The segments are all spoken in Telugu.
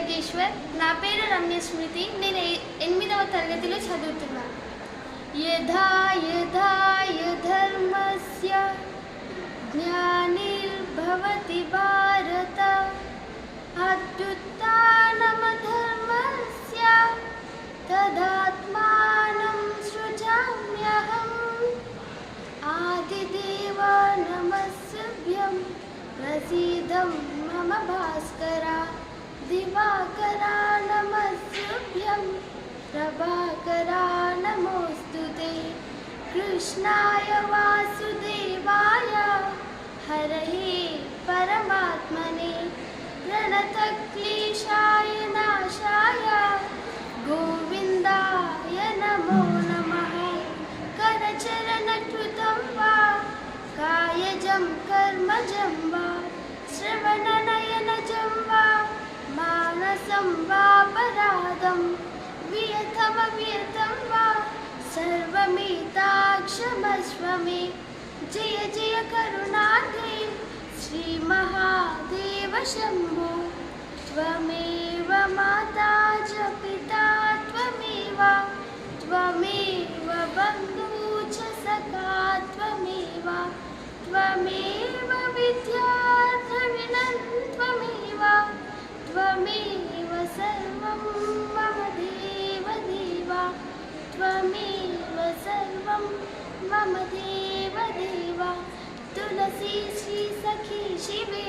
యోగేశ్వర్. నా పేరు రమ్య స్మృతి. నేను 8వ తరగతిలో చదువుతున్నాను. యథా యథా ధర్మస్య జ్ఞానిర్భవతి భారత అభ్యుత్థానమధర్మస్య తదాత్మానం సృజామ్యహం. ఆదిదేవ నమస్తుభ్యం ప్రసీద మమ భాస్కర. దివాకరా నమస్తుభ్యం ప్రభాకరా నమోస్తుతే. కృష్ణాయ వాసుదేవాయ హరయే పరమాత్మనే ప్రణతక్లేశాయ నాశాయ గోవిందాయ నమో నమః. కరచరణకృతం వా కాయజం కర్మజం వా శ్రవణనయనజం వా మానసం వాపరాధం వియతమవ్యతం వా సర్వమితాక్షమస్వ మే. జయ జయ కరుణాధే శ్రీ మహాదేవ శంభో. త్వమేవ మాతా చ పితా త్వమేవ బంధూ చ సఖా త్వమేవ విద్యా ద్రవిణం త్వమేవ సర్వం మమ దేవ త్వమేవ సర్వం మమ దేవ తులసీ శ్రీ సఖీ శివే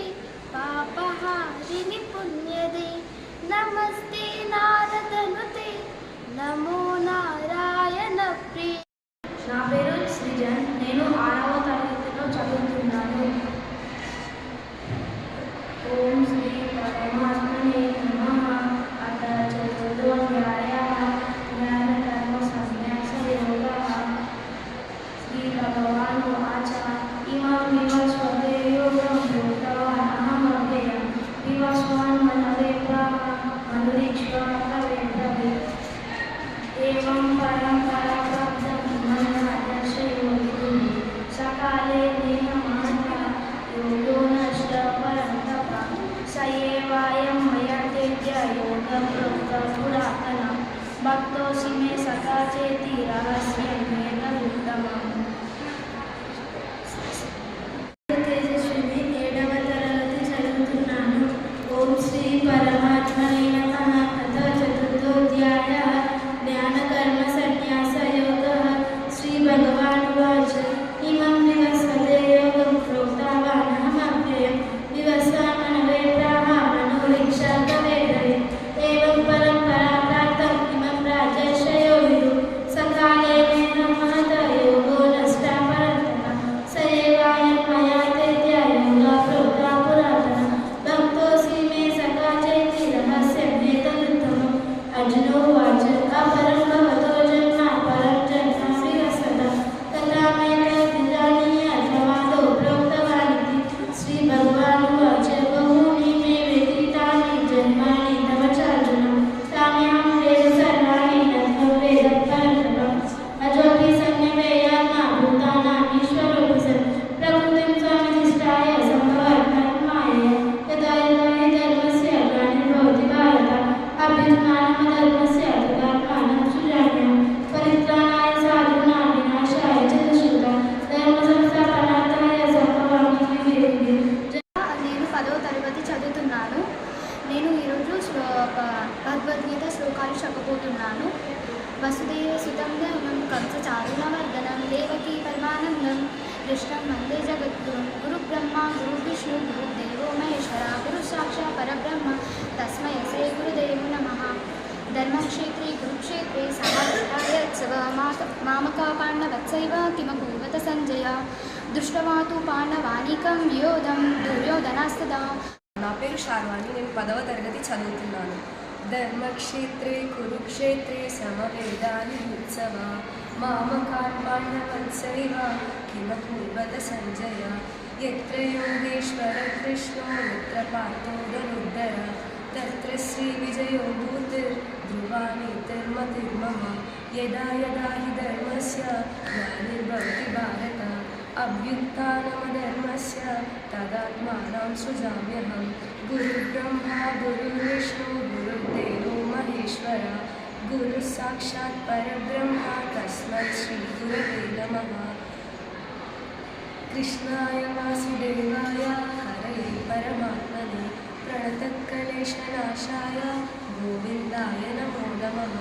పాపహారిణి పుణ్యదే. నమస్తే నారదనుతే నమో నారాయణ ప్రియ. నా పేరు సృజన్. నేను 6వ తరగతిలో చదువుతున్నాను. ఓం శ్రీ పరమాత్మనే నమః. అథ చతుర్థోధ్యాయః జ్ఞానకర్మ సన్యాసయోగః. శ్రీ భగవానువాచ ఇమం వివస్వతే యోగం ప్రోక్తవాన్ అహమవ్యయం వివస్వాన్ మనవే ప్రాహ మనురీక్ష్వా కవేదవే. ఏవం పరంపరా ప్రాప్తం మనఃదర్శయోగి సకాలే దేహమానః యోగో నష్ట పరంతప. స ఏవాయం మయా తేజ్య యోగం ప్రోక్తం పురాతనం భక్తోసి మే సఖా చేతి రహస్యం ఏతదుత్తమం. తేజస్విని 7వ తరగతి చదువుతున్నాను. ఓం శ్రీ పరమాత్మనే నమః. అథ చతుర్థోధ్యాయః జ్ఞానకర్మ సన్యాసయోగః. శ్రీ భగవానువాచ ఇమం వివస్వతే యోగం ప్రోక్తవాన్ అహమవ్యయం వివస్వాన్ మనవే ప్రాహ మనోరీక్షా కవేదవే. ఏవం పరంపరా ప్రాప్తం ఇమం రాజర్షయో విదుః సకాలే దేహమానః యోగో నష్ట పరంతప. స ఏవాయం మయా తేజ్య యోగః ప్రోక్తః పురాతనః భక్తోసి మే సఖా చేతి రహస్యం ఏతదుత్తమం. అర్జునోవాచ అపరం భవతో జన్మ పరం జన్మ వివస్వతః తథా మేతద్విజానీయ ధవాదో ప్రోక్తవానితి. శ్రీ భగవానువాచ బహూని మే వ్యతీతాని జన్మాని తవ చార్జున తాన్యాహం వేద సర్వాణి నత్వం వేద పరంతపం. అజోపి సంయమేయాత్మ భూతానాం ఈశ్వరోపి సన్ ప్రకృతిం స్వమధిష్ఠాయ సంభవాత్మన్ మాయయ. యదా యదా హి ధర్మస్య గ్లానిర్భవతి భారత అభ్యుత్థానమధర్మస్య తదాత్మానం సృజామ్యహం. పరిత్రాణాయ సాధూనాం వినాశాయ చ దుష్కృతాం ధర్మ సంస్థాపనార్థాయ సంభవామి యుగే యుగే. నేను 10వ తరగతి చదువుతున్నాను. నేను ఈరోజు భగవద్గీత శ్లోకాలు చెప్పబోతున్నాను. వసుదేవ సుతం దేవం కంసచారుణవర్ధనం దేవకీ పరమానందం కృష్ణం వందే జగద్గురుం. గురు బ్రహ్మ గురు విష్ణు గురుదేవో మహేశ్వర గురు సాక్షాత్ పరబ్రహ్మ తస్మై శ్రీ గురుదేవో నమః. ధర్మక్షేత్రే కురుక్షేత్రే సమవేతాయోత్సవ మామకా పాండవత్సైవ కిమకూవత సంజయ దృష్టవా తు పాండవానీకం వ్యోధం దుర్యోధనాస్తదా. నా పేరు శార్వాణి. నేను 10వ తరగతి చదువుతున్నాను. ధర్మక్షేత్రే కురుక్షేత్రే సమవేదాని ఉత్సవ మామకాన్ పాండవత్సైవ కిమకూవత సంజయ యత్ర యోగేశ్వర కృష్ణో యత్ర పార్థో ధనుర్ధర తత్ర శ్రీ విజయో భూతిర్ ధ్రువానీతిర్మతిర్మమ. యదా యదా హి ధర్మస్య గ్లానిర్భవతి భారత अभ्युत्थानमधर्मस्य तदात्मानं सृजाम्यहं गुरुर्ब्रह्मा गुरुर्विष्णु गुरुर्देवो साक्षात् परब्रह्म तस्मै श्रीगुरवे नमः। कृष्णाय वासुदेवाय हरये परमात्मने प्रणतक्लेशनाशाय गोविन्दाय नमो नमः।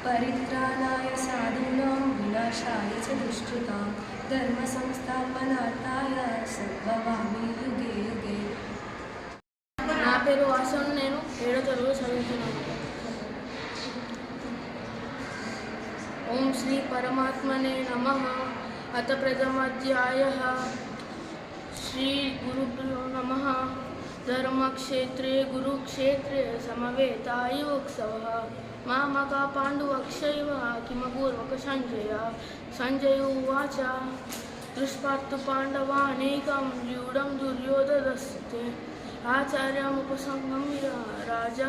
परित्राणाय साधूनां विनाशाय च दुष्कृतां धर्मसंस्थापनार्थाय सम्भवामि युगे युगे। నా పేరు వాసన్, నేను 7వ తరగతి చదువుతున్నాను. ఓం శ్రీ పరమాత్మనే నమః. అత ప్రథమాధ్యాయః. శ్రీ గురుభ్యో నమః. ధర్మక్షేత్రే కురుక్షేత్రే సమవేతాయుత్సవః. మామకా పాండువక్షైవ కిమకూర్వక సంజయ. సంజయ ఉవాచ దృష్పాత్తు పాండవానేకం వ్యూఢం దుర్యోధనస్తే ఆచార్యముపసంగమ్య రాజా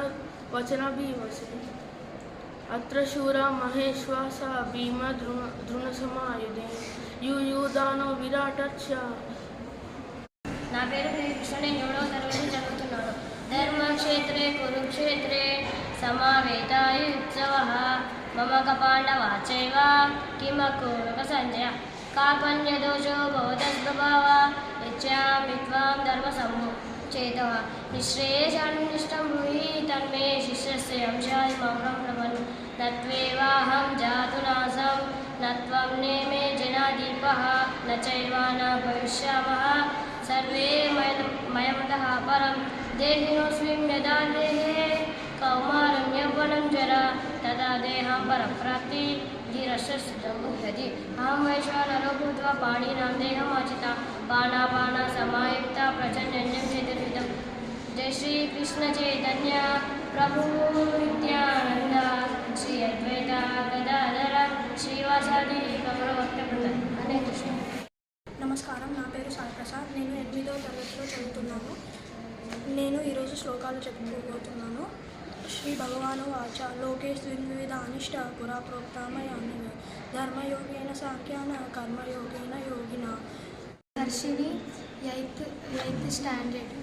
వచనభీమసి. అత్ర శూర మహేశ్వాస భీమ ద్రుణసమాయుధే యూయూదానో విరాటచ్చ. నా పేరు కృష్ణ, నేను 7వ తరగతి చదువుతున్నాను. ధర్మక్షేత్రే కురుక్షేత్రే సమావేతాయుత్సవః మమక పాండవాచైవ కిమకూర్వక సంజయ. కార్పణ్యదోషో భవతస్వభావ యచ్చామి త్వాం ధర్మసంచేతః. నిశ్రేయసాన్నిష్టం బ్రూహి తన్మే శిష్యస్య అంశాది మౌనం ప్రవన్. నత్వేవాహం జాతునాసం నత్వం నేమే జనాదీపః న చైవ న భవిష్యామః సర్వే మయమతః పరం. దేహినోస్మిన్ యదా దేహే కౌమారం యౌవనం జరా తదా దేహం పరప్రాప్తి ధీరస్యస్థితం బుధ్యతి. అహం వైశ్వానరో భూత్వా పాణినాం దేహమాచిత పానాపాన సమాయుక్త ప్రచండం చతుర్విధం. జై శ్రీ కృష్ణ చైతన్య ప్రభు నిత్యానంద శ్రీ అద్వైత గదాధర శ్రీవాసాది గౌరవక్త బృందం. హరే కృష్ణ. నమస్కారం, నా పేరు సాయి ప్రసాద్, నేను 8వ తరగతిలో చదువుతున్నాను. నేను ఈరోజు శ్లోకాలు చెప్పుకోబోతున్నాను. శ్రీ భగవాను వాచ లోకేస్మిన్ వివిధ అనిష్ట పురా ప్రోక్తామయాని ధర్మయోగేన సాంఖ్యాన కర్మయోగేన యోగిన. Harshini 8th standard.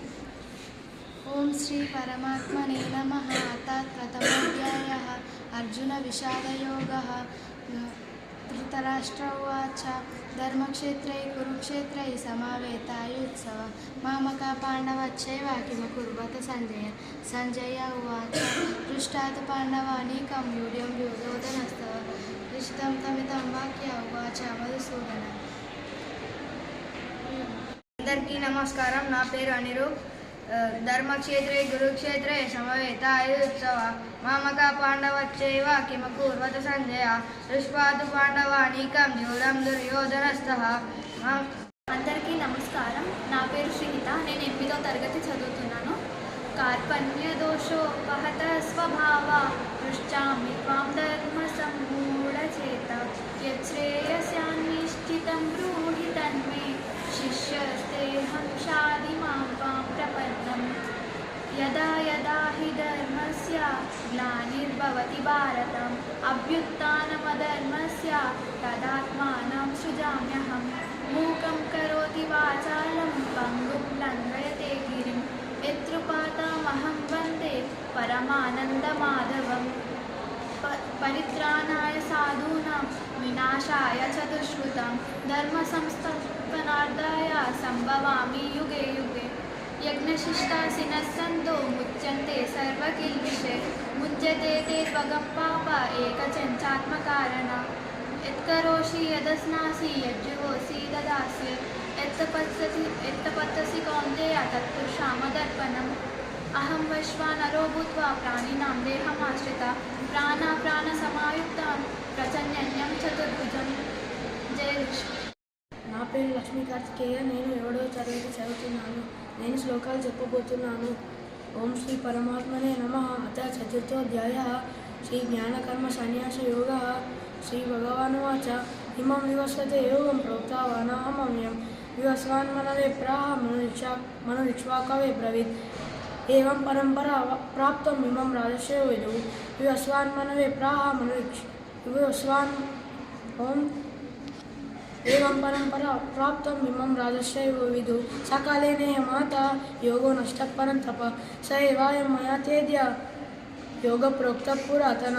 ఓం శ్రీ పరమాత్మనే నమః. అత ప్రథమోధ్యాయః. అర్జున విషాదయోగః. ధృతరాష్ట్ర ఉవాచ ధర్మక్షేత్రే కురుక్షేత్రే సమావేతాయుత్సవః మామకా పాండవచ్చైవ కిమకుర్వత సంజయ. సంజయ ఉవాచ పృష్టాత్ పాండవానీకం యూఢ్యం దుర్యోధనస్తవ. రిషితం తమితం వాక్య ఉవాచ మధుసూదన. అందరికీ నమస్కారం. నా పేరు అనిరూప్. ధర్మక్షేత్రే కురుక్షేత్రే సమవేతాయుత్సవ మామక పాండవచ్చైవ కిమకూర్వత సంజయ. దుష్పాతు పాండవానీకం యూఢం దుర్యోధనస్తః. అందరికీ నమస్కారం. నా పేరు శ్రీహిత, నేను 8వ తరగతి చదువుతున్నాను. కార్పణ్యదోషోపహత స్వభావ పృష్టామి త్వాం ధర్మసమ్మూఢచేత. యచ్ఛ్రేయస్యాన్నిష్ఠితం బ్రూహి తన్మే శిష్యస్తేహం షాది మాం త్వాం ప్రపన్నం. యదా యదా హి ధర్మస్య గ్లానిర్భవతి భారతం అభ్యుత్థానమధర్మస్య తదాత్మానం సృజామ్యహం. మూకం కరోతి వాచాలం పంగుం లంఘయతే గిరిం యత్కృపాతమహం వందే పరమానందమాధవం. పరిత్రాణాయ సాధూనాం వినాశాయ చ దుష్కృతాం ధర్మసంస్థాపనార్థాయ సంభవామి యుగే యుగే. యజ్ఞశిష్టాసినః సంతో ముచ్యంతే సర్వకిల్బిషే ముజ్యతే తే త్వగం పాప ఏకచంచాత్మకారణ. యత్కరోషి యదస్నాసి యజ్జుహోసి దదాసి యత్తపత్ససి కౌంతేయ తత్పురుషామదర్పణం. అహం వైశ్వానరో భూత్వా ప్రాణినాం దేహమాశ్రిత ప్రాణసమాయుక్తం ప్రచన్యం చతుర్భుజం. జయ కృష్ణ. నా పేరు లక్ష్మీ కార్తికేయ, నేను 7వ తరగతి చదువుతున్నాను. నేను శ్లోకాలు చెప్పబోతున్నాను. ఓం శ్రీ పరమాత్మనే నమః. అత చతుర్థోధ్యాయః. శ్రీ జ్ఞానకర్మ సన్యాస యోగః. శ్రీ భగవానువాచ ఇమం వివస్వతే యోగం ప్రోక్తవానహమమ్యం వివస్వాన్ మనవే ప్రాహ మనురిక్ష్వాకవే బ్రవీత్. ఏవం పరంపరా ప్రాప్తం ఇమం రాజస్య విదు వివస్వాన్ మనవే ప్రాహ వివస్వాన్. ఓం ఏవం పరంపరా ప్రాప్తం ఇమం రాజస్య విదు సకాలేనే మాత యోగో నష్ట పరం తప స ఏవాయం మయా తేద్య योगप्रोक्तः पुरातन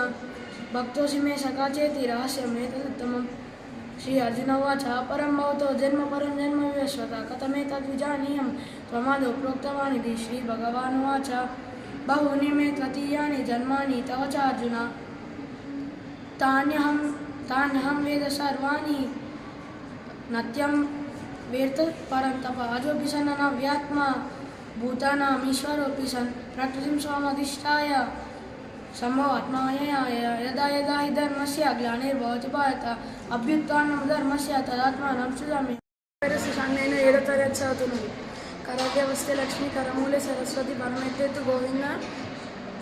भक्तोऽसि मे सखा चेति रहस्यमेतदुत्तमम्। श्री अर्जुन उवाच परं भवतो जन्म परं जन्म विवस्वता कथमेतद्विजानीयं त्वमादौ प्रोक्तवान् इति। श्रीभगवानुवाच बहूनि मे त्वदीयानि जन्मानि तव च अर्जुन तान्यहं वेद सर्वाणि नत्यं वेत्त परन्तप अजोऽपि सन् नव्यात्मा भूतानाम् ईश्वरोऽपि सन् प्रकृतिं स्वामधिष्ठाय सम्भवात्मायया यदा यदा हि धर्मस्य ग्लानिर्भवति भारत अभ्युत्थानधर्मस्य तदात्मानं सृजामि। నేను 7వ తరగతి చదువుతున్నాను. కరాటే వస్తే లక్ష్మి కరమూలే సరస్వతి పరమెత్తెత్తు గోవింద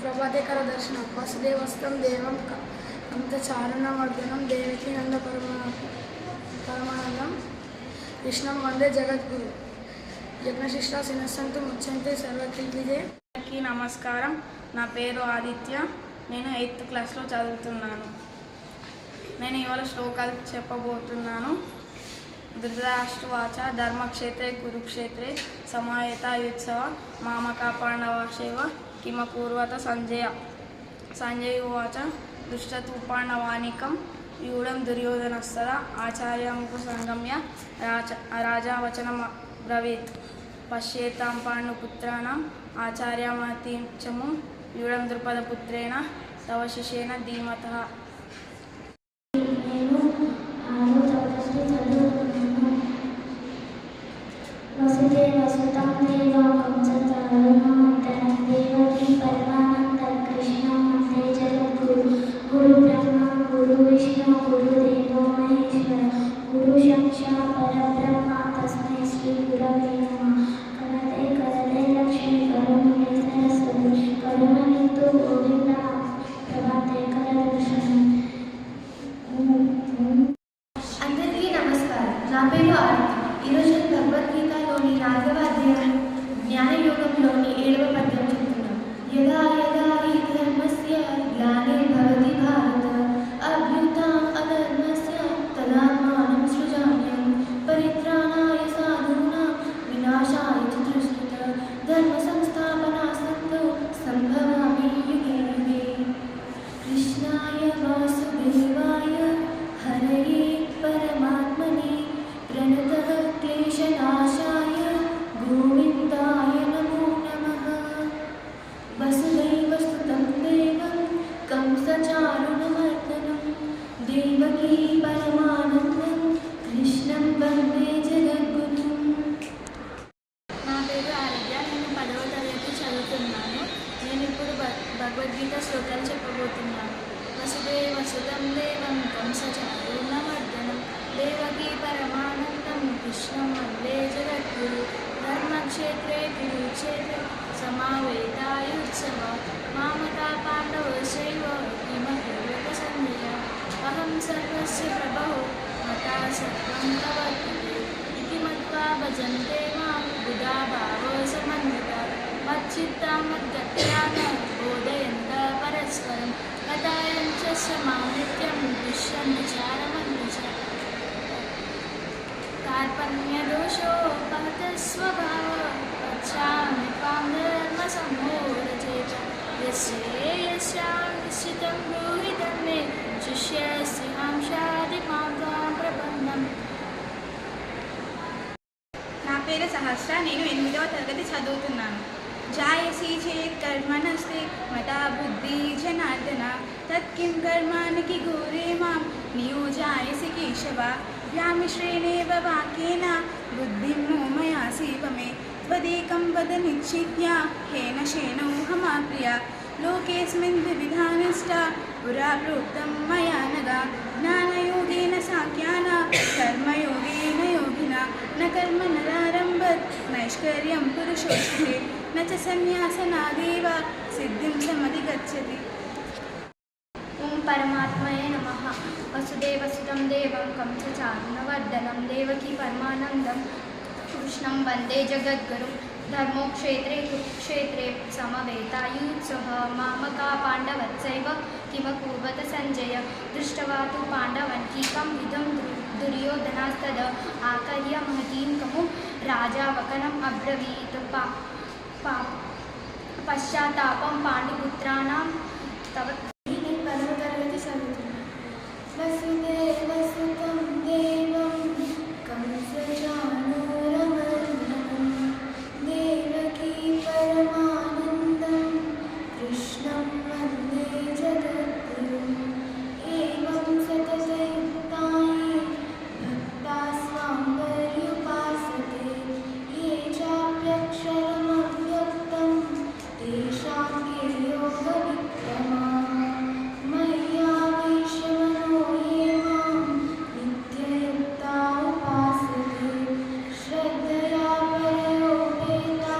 ప్రభాతే కర దర్శనం వసుదేవస్తం దేవం అంత చారణవర్ధనం దేవికి నంద పరమానందం కృష్ణం వందే జగద్గురు యజ్ఞశిష్ట సినస్సంతు ముచ్చంతే సర్వకిల్విజే. అందరికీ నమస్కారం. నా పేరు ఆదిత్య. నేను 8th క్లాస్లో చదువుతున్నాను. నేను ఇవాళ శ్లోకాలు చెప్పబోతున్నాను. ధృతరాష్ట్రవాచ ధర్మక్షేత్రే కురుక్షేత్రే సమాయతాయుత్సవ మామకా పాండవాశేవ కిమకూర్వత సంజయ. సంజయ ఉవాచ దృష్టతు పాండవానికం యూఢం దుర్యోధనస్తదా ఆచార్యముపసంగమ్య రాజావచనం బ్రవీత్ పశ్యేతాం పాండుపుత్రాణం ఆచార్యమహతీం చము యూఢం ద్రుపదపుత్రేణ తవ శిష్యేన ధీమతః. వసుదేవసుతం దేవం కంసచారణమర్దనం దేవకీ పరమానందం కృష్ణం వందే జగద్గురు. గురు బ్రహ్మ గురు విష్ణు గురుదేవో మహేశ్వర గురు సాక్షాత్ పరబ్రహ్మ తస్మై శ్రీ గురవే నమః. కరతే కరతే లక్ష్మీ కరములే సరస్వతి కరుణనిధు గోవింద ప్రభాతే కర దర్శనం. అందరికీ నమస్కారం. నా పేరు ఆరతి. ఈరోజు భగవద్గీతలోని 4వ అధ్యాయం జ్ఞానయోగంలోని 7వ పద్యం చెప్తున్నాం. యదా యదా హి ధర్మస్య గ్లానిర్భవతి భారత అభ్యుత్థానం అధర్మస్య తదాత్మానం సృజామ్యహం పరిత్రాణాయ సాధూనాం వినాశాయ చ దుష్కృత ధర్మ సంస్థాపనార్థం సంభవామి యుగే యుగే. కృష్ణాయ వాసుదేవాయ హరయే పరమాత్మనే ప్రణతః క్లేశనాశాయ గోవిందాయ నమో నమః. వసుదైవసుతం దేవం కంసచారుణమర్దనం దేవకీ పరమానందం కృష్ణం వందే జగద్గురుం. నా పేరు ఆరాధ్య. నేను 10వ తరగతి చదువుతున్నాను. నేను ఇప్పుడు భగవద్గీత శ్లోకాలు చెప్పబోతున్నాను. వసుదేవసుతం దేవం కంసచారుణమర్దనం దేవకీ పరమానందం కృష్ణం వందే జగద్గురు. ధర్మక్షేత్రే కురుక్షేత్రే సమావేతాయుత్సవ మామకా పాండవశైవ కిమకూర్వత సంజయ. అహం సర్వస్య ప్రభో మతా సర్వం ప్రవర్తతే ఇతి మత్వా భజన్తే మాం బుధా భావో సమన్వితా మచ్చిత్తా మద్గత్యాన బోధయంత పరస్పరం కథాయం చ మాం నిత్యం దుష్యంతి చారమన్వి చ. కార్పణ్యదోషోపహత స్వభావ వచ్చామి త్వాం ధర్మసమ్మోరచేత యస్యాం నిశ్చితం బ్రూహి ధర్మే శిష్యస్యాం శాది మాం త్వాం ప్రపన్నం. నా పేరు సహస్ర. నేను 8వ తరగతి చదువుతున్నాను. జాయసి చేత్ కర్మణస్తే మతా బుద్ధి జనార్దన తత్కిం కర్మానికి ఘోరే మాం నియోజాయసి కేశవ. వ్యామిశ్రేణేవ వాక్యేన బుద్ధిం మోమయాసీవ మే త్వదేకం వద నిశ్చిత్య హేన శేనోహమాప్రియ. లోకేస్మిన్ ద్వివిధానిష్ట పురా ప్రోక్తం మయా నగా జ్ఞానయోగేన సాఖ్యాన కర్మయోగేన యోగిన న కర్మ నరారంభత్ నైష్కర్యం పురుషోష్ఠే న చ సన్యాసనాదేవ సిద్ధిం సమధిగచ్చతి. ఓం పరమాత్మయే నమః. వసుదేవసుతం దేవం కంసచారుణవర్ధనం దేవకీ పరమానందం కృష్ణం వందే జగద్గురుం. ధర్మోక్షేత్రే కురుక్షేత్రే సమవేతాయుత్సవ మామకా పాండవత్సైవ కిమకూర్వత సంజయ. దృష్ట్వా తు పాండవన్ కీకం విధం దుర్యోధనాస్తద ఆకర్య మహతీం కము రాజావకనం అబ్రవీత్. పశ్చాత్తాపం పాండుపుత్రాణం నేను 10వ తరగతి చదువుతున్నాను. వసుదేవసుతం దేవం కంసచానూరమర్దనం దేవకీ పరమానందం కృష్ణం వందే జగద్గురుం ఏవం సతతయుక్తాని భక్తాస్మాం పర్యుపాసతే ఏ చాప్యక్షరమవ్యక్తం తేషాం కే యోగవిక్రమా మయ్యావేశమనో ఏ మాం నిత్యయుక్తా ఉపాసతే శ్రద్ధయా పరయోపేతాస్తే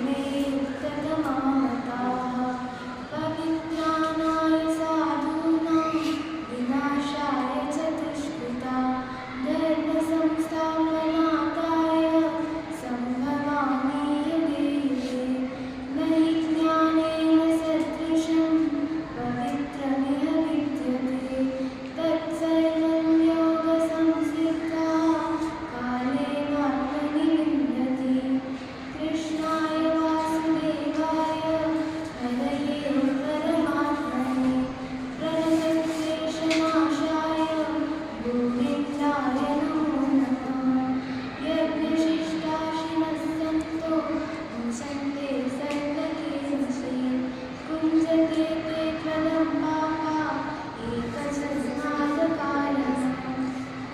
మే యుక్తతమా మతాః పవిత్రాణాయ సాధూనాం వినాశాయ చ దుష్కృతా ధర్మ సంస్థాపనార్థాయ సంభవామి యుగే యుగే నహి జ్ఞానేన సదృశం పవిత్రమిహ విద్యతే తత్సర్వం యోగ సంసిద్ధా కాలేనాత్మని విందతి కృష్ణాయ వాసుదేవాయ హరయే పరమాత్మనే ప్రణతక్లేశనాశాయ గోవిందాయ నమో నమః యజ్ఞశిష్టాశినः సంతో ముసంతే సర్వకేశే కుంజతే తే త్వనం పాపా ఏకసస్మాదకారः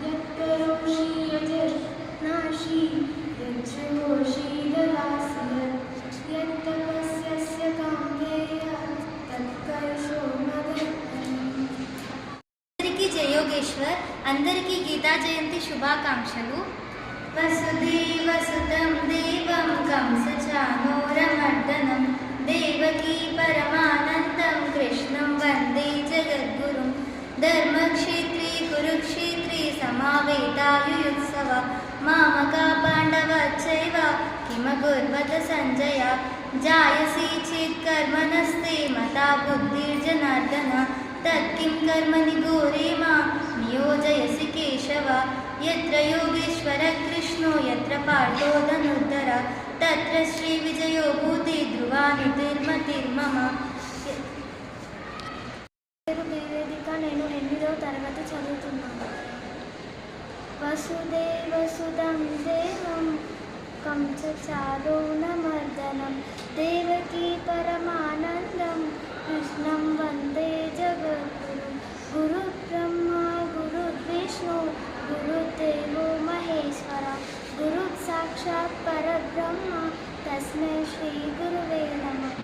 యత్కరోషి యజనాశి యజ్జుహోషి దదాసి యత్తపస్యస్య కాంతేయ తత్కర్షో మదర్పణం. అందరికీ జయోగేశ్వర్, అందరికీ గీతా జయంతి శుభాకాంక్షలు. వసుదేవసుతం దేవం కంసచానూరమర్దనం దేవకీ పరమానందం కృష్ణం వందే జగద్గురుం ధర్మక్షేత్రే కురుక్షేత్రే సమావేతాయుయుత్సవ మామకా పాండవచ్చైవ కిమకుర్వత సంజయ జాయసి చేత్ కర్మణస్తే మతా బుద్ధిర్జనార్దన తత్కిం కర్మణి ఘోరే మా నియోజయసి కేశవ యత్ర యోగేశ్వర కృష్ణో యత్ర పార్థో ధనుర్ధర తత్ర శ్రీ విజయో భూతి ధ్రువానుతిర్మతిర్మమ. పేరు నివేదిక. నేను 8వ తరగతి చదువుతున్నాను. వసుదేవసుతం దేవం కంసచానూరమర్దనం దేవకీ పరమానందం కృష్ణం వందే జగద్గురుం గురు బ్రహ్మ గురు విష్ణు గురుదేవో మహేశ్వర గురు సాక్షాత్ పరబ్రహ్మ తస్మై శ్రీ గురువే నమః.